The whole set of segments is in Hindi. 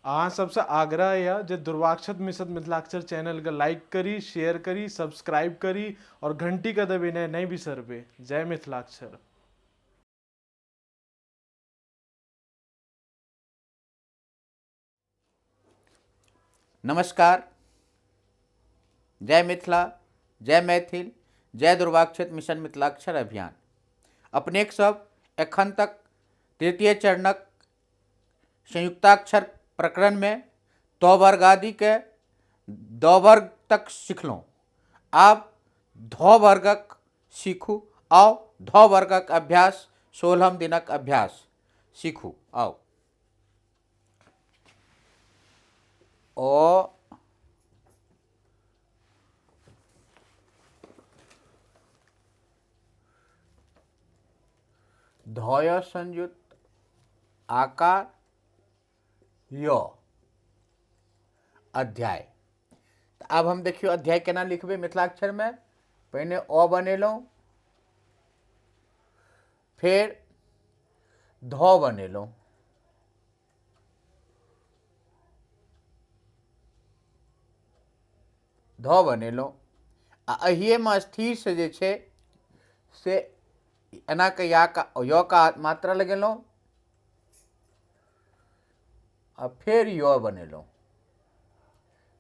अहाँ सबसे आग्रह है जे दुर्वाक्षत मिशन मिथिलाक्षर चैनल के लाइक करी, शेयर करी, सब्सक्राइब करी और घंटी का दबाना नहीं बिसरबे। जय मिथिलाक्षर। नमस्कार, जय मिथिला, जय मैथिल, जय दुर्वाक्षत मिशन मिथिलाक्षर अभियान। अपनेक सब एखन तक तृतीय चरणक संयुक्ताक्षर प्रकरण में द वर्ग आदि के द वर्ग तक सीखलहुँ। आब ध वर्गक सीखू। आओ ध वर्गक अभ्यास 16 दिनक अभ्यास सीखू। आओ ओ धय संयुक्त आकार य अध्याय। अब हम देखियो अध्याय केना लिखबे मिथिलाक्षर में। पहले अ बनेलहुँ, फिर ध बनेलहुँ, ध बनेलहुँ आ अहिए में स्थिर से जे छै से एना के य का मात्रा लगेलहुँ आ फिर य बनेलहुँ।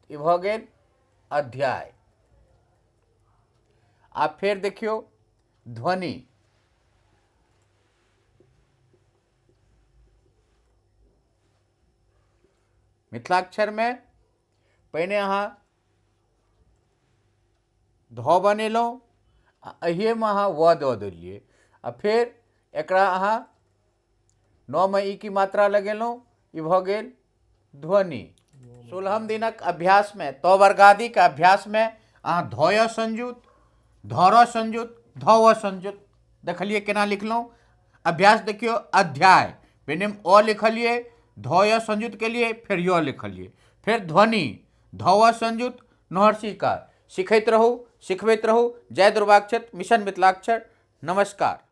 ई भ गेल अध्याय। आ फिर देखियो ध्वनि। मिथिलाक्षर में पहिने अहाँ ध बनेलहुँ आ अहिए में अहाँ व दऽ देलिए आ फिर एकरा अहाँ न में ई की मात्रा लगेलहुँ। ई भ गेल ध्वनि। 16 दिनक अभ्यास में त वर्गादि के अभ्यास में अहाँ धय संयुक्त, धर संयुक्त, धव संयुक्त देखलिए केना लिखलहुँ। अभ्यास देखियो अध्याय। पहले अ लिखलिए, धय संयुक्त के लिए, फिर य लिखलिए, फिर ध्वनि, धव संयुक्त, नहर्षिकार। सीखैत रहू, सिखबैत रहू। जय दुर्वाक्षत मिशन मिथिलाक्षर। नमस्कार।